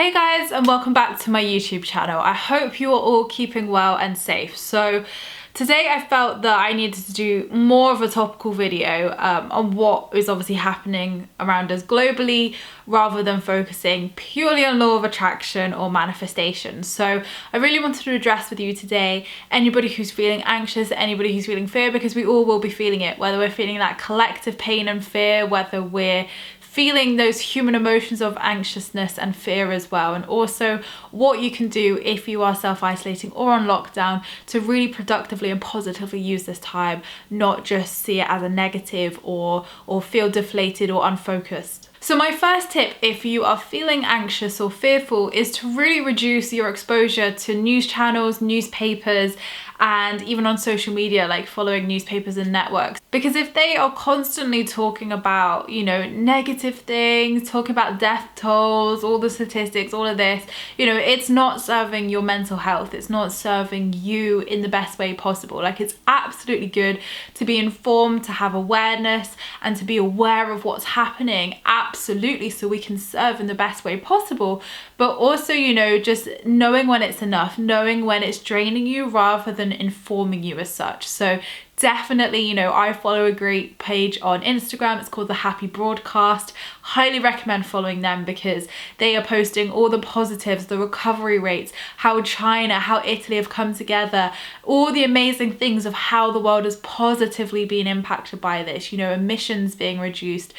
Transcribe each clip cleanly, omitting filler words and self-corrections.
Hey guys, and welcome back to my YouTube channel. I hope you are all keeping well and safe. So today I felt that I needed to do more of a topical video on what is obviously happening around us globally, rather than focusing purely on law of attraction or manifestation. So I really wanted to address with you today anybody who's feeling anxious, anybody who's feeling fear, because we all will be feeling it, whether we're feeling that collective pain and fear, whether we're feeling those human emotions of anxiousness and fear as well, and also what you can do if you are self-isolating or on lockdown to really productively and positively use this time, not just see it as a negative or feel deflated or unfocused. So my first tip, if you are feeling anxious or fearful, is to really reduce your exposure to news channels, newspapers, and even on social media, like following newspapers and networks. Because if they are constantly talking about, negative things, talking about death tolls, all the statistics, all of this, it's not serving your mental health. It's not serving you in the best way possible. Like, it's absolutely good to be informed, to have awareness, and to be aware of what's happening. Absolutely, so we can serve in the best way possible. But also, just knowing when it's enough, knowing when it's draining you rather than informing you as such. So definitely, I follow a great page on Instagram. It's called The Happy Broadcast. Highly recommend following them because they are posting all the positives, the recovery rates, how China, how Italy have come together, all the amazing things of how the world has positively been impacted by this, emissions being reduced.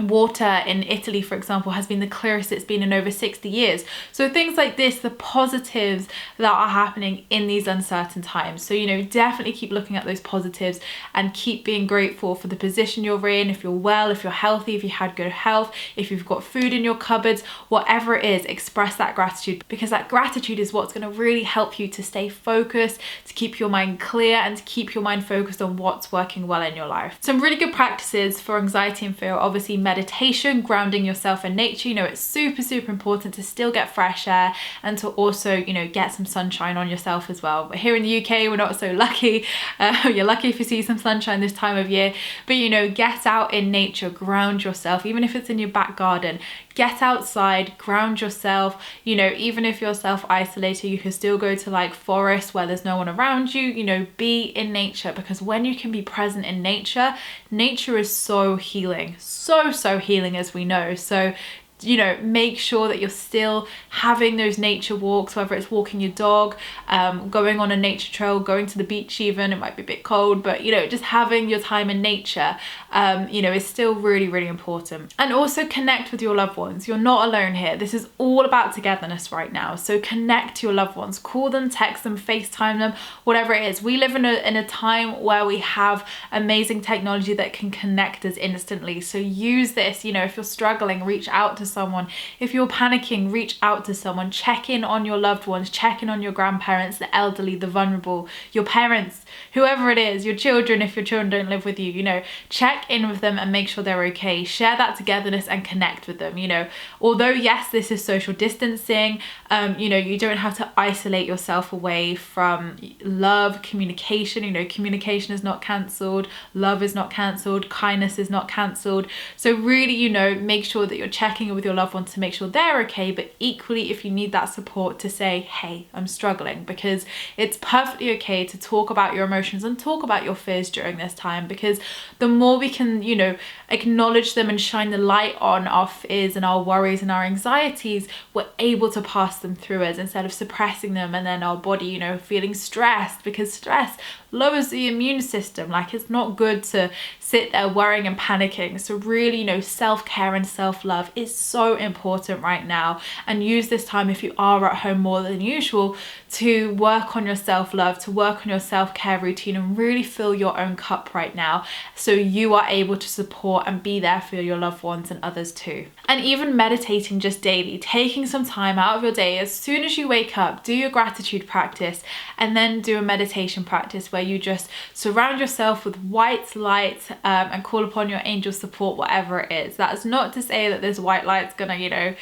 Water in Italy, for example, has been the clearest it's been in over 60 years. So things like this, the positives that are happening in these uncertain times. So, definitely keep looking at those positives and keep being grateful for the position you're in. If you're well, if you're healthy, if you had good health, if you've got food in your cupboards, whatever it is, express that gratitude, because that gratitude is what's going to really help you to stay focused, to keep your mind clear, and to keep your mind focused on what's working well in your life. Some really good practices for anxiety and fear are obviously meditation, grounding yourself in nature. It's super important to still get fresh air and to also, get some sunshine on yourself as well. But here in the UK, we're not so lucky. You're lucky if you see some sunshine this time of year. But, get out in nature, ground yourself, even if it's in your back garden. Get outside, ground yourself. Even if you're self-isolated, you can still go to like forests where there's no one around you. Be in nature, because when you can be present in nature, nature is so healing, so healing, as we know. So make sure that you're still having those nature walks, whether it's walking your dog, going on a nature trail, going to the beach even. It might be a bit cold, but just having your time in nature is still really important. And also connect with your loved ones. You're not alone here. This is all about togetherness right now. So connect to your loved ones, call them, text them, FaceTime them, whatever it is. We live in a time where we have amazing technology that can connect us instantly. So use this. If you're struggling, reach out to someone. If you're panicking, reach out to someone. Check in on your loved ones, check in on your grandparents, the elderly, the vulnerable, your parents, whoever it is, your children if your children don't live with you. Check in with them and make sure they're okay. Share that togetherness and connect with them. Although yes, this is social distancing, you don't have to isolate yourself away from love, communication. Communication is not cancelled, love is not cancelled, kindness is not cancelled. So really, make sure that you're checking in with your loved ones to make sure they're okay, but equally, if you need that support, to say, hey, I'm struggling, because it's perfectly okay to talk about your emotions and talk about your fears during this time, because the more we can, acknowledge them and shine the light on our fears and our worries and our anxieties, we're able to pass them through us instead of suppressing them, and then our body, feeling stressed, because stress lowers the immune system. Like, it's not good to sit there worrying and panicking. So really, self-care and self-love is so important right now, and use this time, if you are at home more than usual, to work on your self-love, to work on your self-care routine, and really fill your own cup right now, so you are able to support and be there for your loved ones and others too. And even meditating just daily, taking some time out of your day, as soon as you wake up, do your gratitude practice, and then do a meditation practice where you just surround yourself with white light and call upon your angel support, whatever it is. That's not to say that this white light's gonna,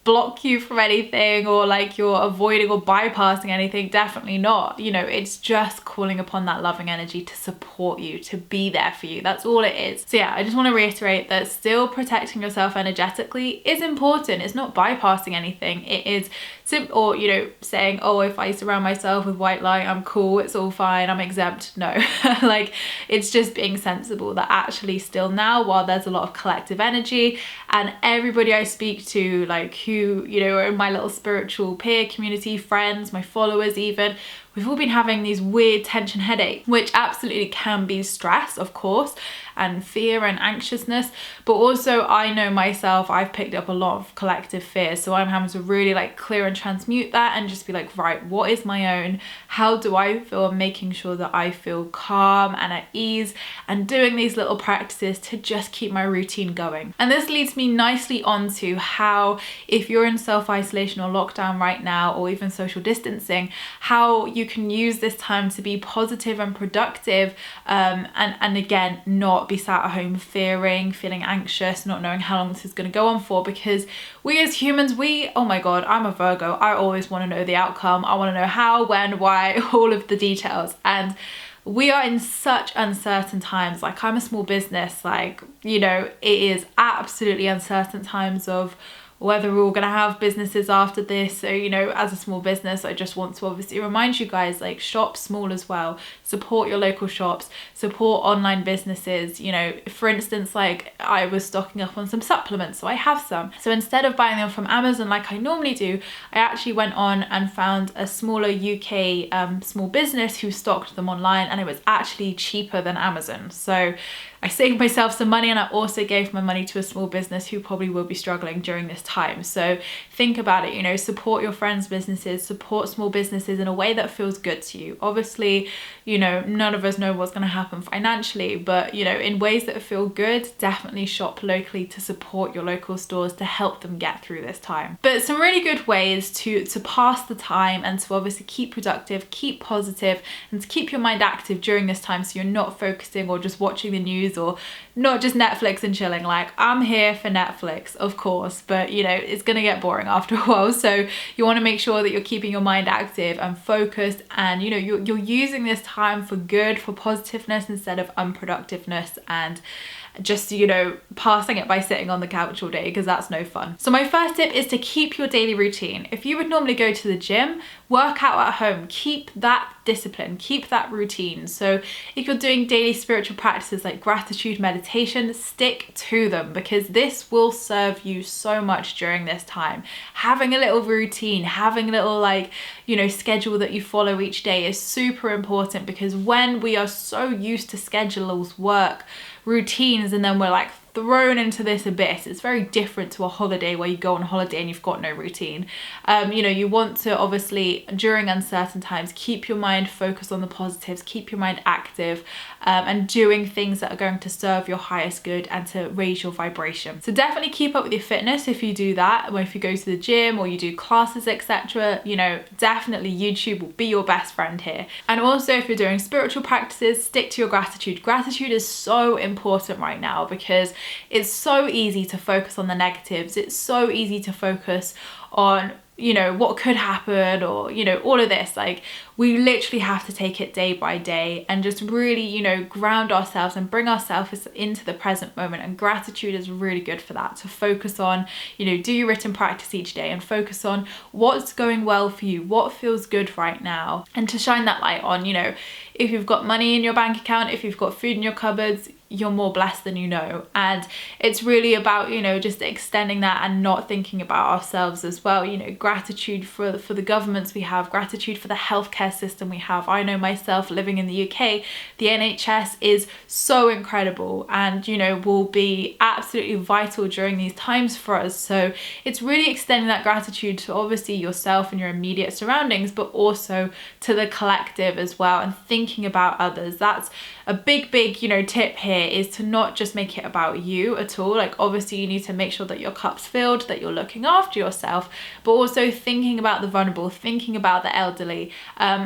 block you from anything or like you're avoiding or bypassing anything. Definitely not. You know, it's just calling upon that loving energy to support you, to be there for you. That's all it is. So yeah, I just want to reiterate that still protecting yourself energetically is important. It's not bypassing anything. It is simple, or you know, saying, oh, if I surround myself with white light, I'm cool, it's all fine, I'm exempt. No, like it's just being sensible that actually still now, while there's a lot of collective energy and everybody I speak to, like who, you know, are in my little spiritual peer community, friends, my followers even, we've all been having these weird tension headaches, which absolutely can be stress, of course, and fear and anxiousness. But also I know myself, I've picked up a lot of collective fear. So I'm having to really like clear and transmute that and just be like, right, what is my own? How do I feel? Making sure that I feel calm and at ease, and doing these little practices to just keep my routine going. And this leads me nicely onto how, if you're in self-isolation or lockdown right now, or even social distancing, how you can use this time to be positive and productive, and again, not be sat at home feeling anxious, not knowing how long this is going to go on for, because we as humans, oh my god, I'm a Virgo, I always want to know the outcome. I want to know how, when, why, all of the details. And we are in such uncertain times. Like, I'm a small business, like, you know, it is absolutely uncertain times of whether we're all going to have businesses after this. So, you know, as a small business, I just want to obviously remind you guys, like, shop small as well, support your local shops, support online businesses. You know, for instance, like I was stocking up on some supplements, so I have some. So instead of buying them from Amazon like I normally do, I actually went on and found a smaller UK small business who stocked them online, and it was actually cheaper than Amazon. So I saved myself some money, and I also gave my money to a small business who probably will be struggling during this time. So think about it, you know, support your friends' businesses, support small businesses in a way that feels good to you. Obviously, you know, none of us know what's going to happen financially, but you know, in ways that feel good, definitely shop locally to support your local stores to help them get through this time. But some really good ways to pass the time and to obviously keep productive, keep positive, and to keep your mind active during this time, so you're not focusing or just watching the news, or not just Netflix and chilling. Like, I'm here for Netflix, of course, but you know, it's gonna get boring after a while. So you want to make sure that you're keeping your mind active and focused, and you know, you're using this time for good, for positiveness, instead of unproductiveness and just, you know, passing it by sitting on the couch all day, because that's no fun. So my first tip is to keep your daily routine. If you would normally go to the gym, work out at home, keep that discipline, keep that routine. So if you're doing daily spiritual practices like gratitude meditation, stick to them, because this will serve you so much during this time. Having a little routine, having a little, like, you know, schedule that you follow each day is super important, because when we are so used to schedules, work, routines, and then we're like thrown into this abyss, it's very different to a holiday where you go on holiday and you've got no routine. You know, you want to obviously, during uncertain times, keep your mind focused on the positives, keep your mind active, and doing things that are going to serve your highest good and to raise your vibration. So definitely keep up with your fitness if you do that, or if you go to the gym or you do classes, etc. You know, definitely YouTube will be your best friend here. And also, if you're doing spiritual practices, stick to your gratitude. Gratitude is so important right now, because it's so easy to focus on the negatives. It's so easy to focus on, you know, what could happen, or, you know, all of this. Like, we literally have to take it day by day and just really, you know, ground ourselves and bring ourselves into the present moment. And gratitude is really good for that, to focus on, you know, do your written practice each day and focus on what's going well for you, what feels good right now, and to shine that light on, you know, if you've got money in your bank account, if you've got food in your cupboards, you're more blessed than you know. And it's really about, you know, just extending that and not thinking about ourselves as well. You know, gratitude for the governments we have, gratitude for the healthcare system we have. I know myself, living in the UK, the NHS is so incredible, and you know, will be absolutely vital during these times for us. So it's really extending that gratitude to obviously yourself and your immediate surroundings, but also to the collective as well, and thinking about others. That's a big, you know, tip here, here is to not just make it about you at all. Like obviously you need to make sure that your cup's filled, that you're looking after yourself, but also thinking about the vulnerable, thinking about the elderly,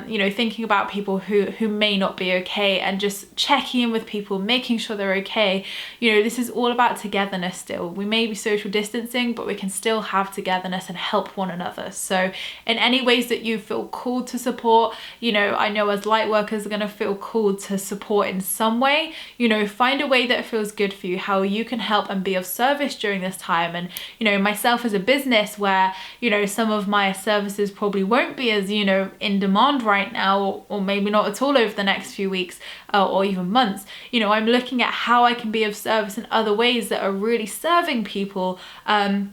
you know, thinking about people who may not be okay, and just checking in with people, making sure they're okay. You know, this is all about togetherness still. We may be social distancing, but we can still have togetherness and help one another. So in any ways that you feel called to support, you know, I know as light workers are going to feel called to support in some way. You know, find a way that feels good for you, how you can help and be of service during this time. And you know, myself as a business where, you know, some of my services probably won't be as, you know, in demand right now, or maybe not at all over the next few weeks or even months, you know, I'm looking at how I can be of service in other ways that are really serving people and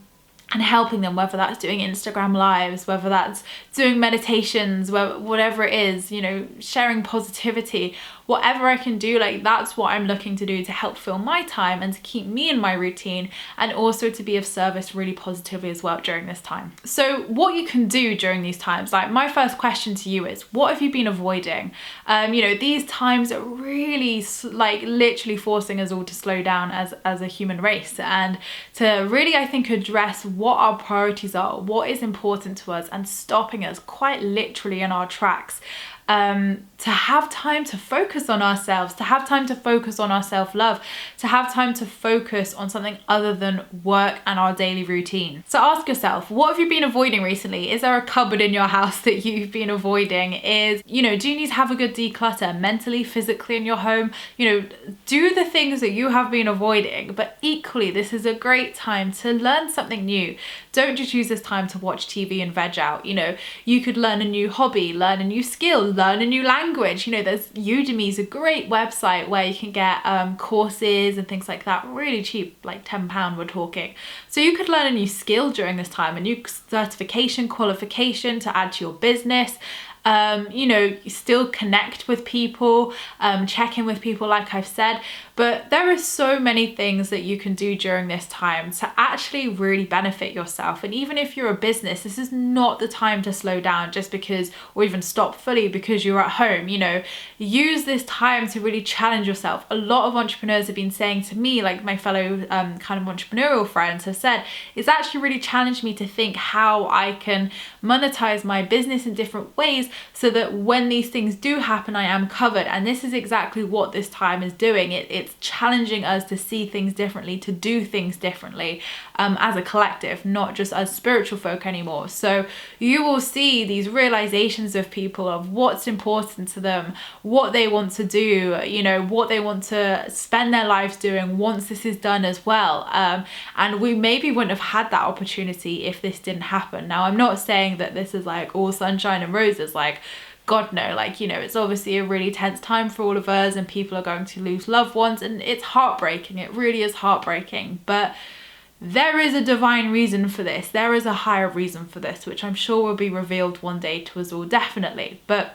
helping them, whether that's doing Instagram lives, whether that's doing meditations, whatever it is, you know, sharing positivity, whatever I can do. Like that's what I'm looking to do to help fill my time and to keep me in my routine, and also to be of service really positively as well during this time. So what you can do during these times, like my first question to you is, what have you been avoiding? You know, these times are really like literally forcing us all to slow down as a human race, and to really, I think, address what our priorities are, what is important to us, and stopping us quite literally in our tracks. To have time to focus on ourselves, to have time to focus on our self-love, to have time to focus on something other than work and our daily routine. So ask yourself, what have you been avoiding recently? Is there a cupboard in your house that you've been avoiding? You know, do you need to have a good declutter mentally, physically in your home? You know, do the things that you have been avoiding, but equally, this is a great time to learn something new. Don't just use this time to watch TV and veg out. You know, you could learn a new hobby, learn a new skill, learn a new language. You know, there's Udemy is a great website where you can get courses and things like that really cheap, like £10 we're talking. So you could learn a new skill during this time, a new certification, qualification to add to your business. You know, still connect with people, check in with people like I've said, but there are so many things that you can do during this time to actually really benefit yourself. And even if you're a business, this is not the time to slow down just because, or even stop fully because you're at home. You know, use this time to really challenge yourself. A lot of entrepreneurs have been saying to me, like my fellow kind of entrepreneurial friends have said, it's actually really challenged me to think how I can monetize my business in different ways, so that when these things do happen, I am covered. And this is exactly what this time is doing. It's challenging us to see things differently, to do things differently as a collective, not just as spiritual folk anymore. So you will see these realizations of people of what's important to them, what they want to do, you know, what they want to spend their lives doing once this is done as well. And we maybe wouldn't have had that opportunity if this didn't happen. Now, I'm not saying that this is like all sunshine and roses, like God no, like, you know, it's obviously a really tense time for all of us, and people are going to lose loved ones, and it's heartbreaking. It really is heartbreaking, but there is a divine reason for this. There is a higher reason for this, which I'm sure will be revealed one day to us all, definitely. But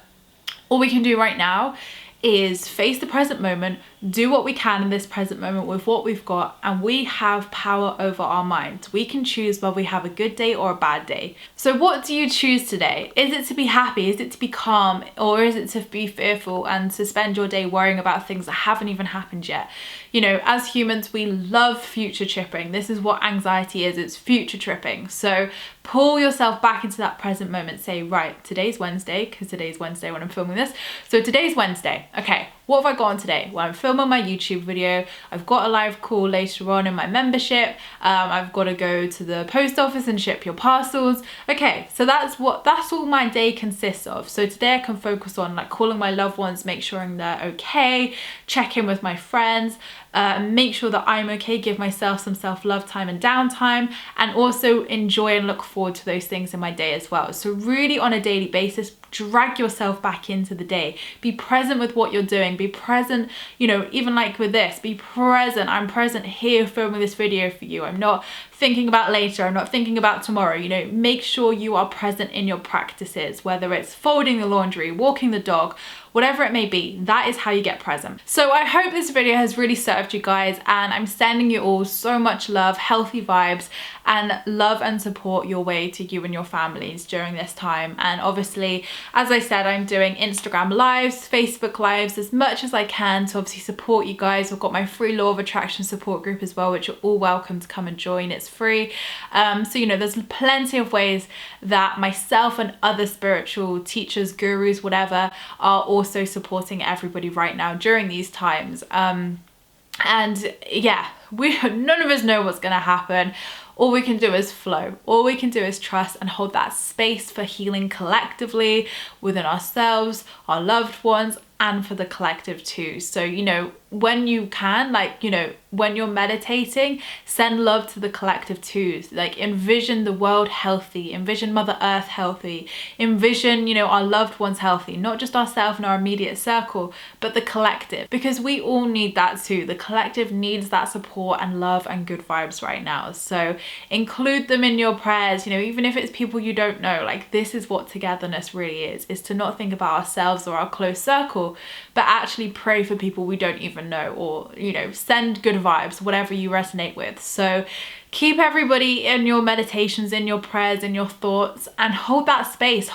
all we can do right now is face the present moment, do what we can in this present moment with what we've got, and we have power over our minds. We can choose whether we have a good day or a bad day. So what do you choose today? Is it to be happy? Is it to be calm? Or is it to be fearful and to spend your day worrying about things that haven't even happened yet? You know, as humans, we love future tripping. This is what anxiety is, it's future tripping. So pull yourself back into that present moment. Say, right, today's Wednesday, because today's Wednesday when I'm filming this. So today's Wednesday. Okay, what have I got on today? Well, I'm filming my YouTube video. I've got a live call later on in my membership. I've got to go to the post office and ship your parcels. Okay, so that's all my day consists of. So today I can focus on like calling my loved ones, make sure they're okay, check in with my friends, make sure that I'm okay, give myself some self-love time and downtime, and also enjoy and look forward to those things in my day as well. So really on a daily basis, drag yourself back into the day. Be present with what you're doing. Be present, you know, even like with this, be present. I'm present here filming this video for you. I'm not thinking about later. I'm not thinking about tomorrow. You know, make sure you are present in your practices, whether it's folding the laundry, walking the dog, whatever it may be. That is how you get present. So I hope this video has really served you guys, and I'm sending you all so much love, healthy vibes, and love and support your way to you and your families during this time. And obviously, as I said, I'm doing Instagram lives, Facebook lives, as much as I can to obviously support you guys. I've got my free Law of Attraction support group as well, which you're all welcome to come and join. It's free. So, you know, there's plenty of ways that myself and other spiritual teachers, gurus, whatever, are also supporting everybody right now during these times. And yeah, none of us know what's going to happen. All we can do is flow. All we can do is trust and hold that space for healing collectively within ourselves, our loved ones, and for the collective too. So, you know, when you can, like, you know, when you're meditating, send love to the collective too. Like, envision the world healthy, envision Mother Earth healthy, envision, you know, our loved ones healthy, not just ourselves and our immediate circle, but the collective, because we all need that too. The collective needs that support and love and good vibes right now. So include them in your prayers, you know, even if it's people you don't know. Like, this is what togetherness really is to not think about ourselves or our close circle, but actually pray for people we don't even know, or, you know, send good vibes, whatever you resonate with. So keep everybody in your meditations, in your prayers, in your thoughts, and hold that space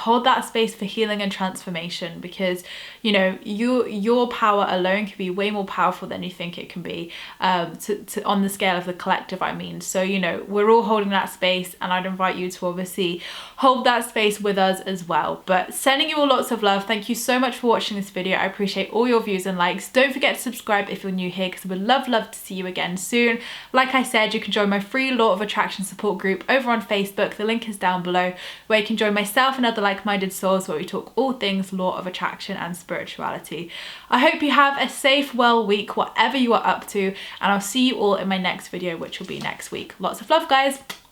for healing and transformation, because, you know, your power alone can be way more powerful than you think it can be, on the scale of the collective, I mean. So, you know, we're all holding that space, and I'd invite you to obviously hold that space with us as well. But sending you all lots of love. Thank you so much for watching this video. I appreciate all your views and likes. Don't forget to subscribe if you're new here, because we'd love to see you again soon. Like I said, you can join my free Law of Attraction support group over on Facebook. The link is down below, where you can join myself and other like-minded souls, where we talk all things Law of Attraction and spirituality. I hope you have a safe, well week, whatever you are up to, and I'll see you all in my next video, which will be next week. Lots of love, guys.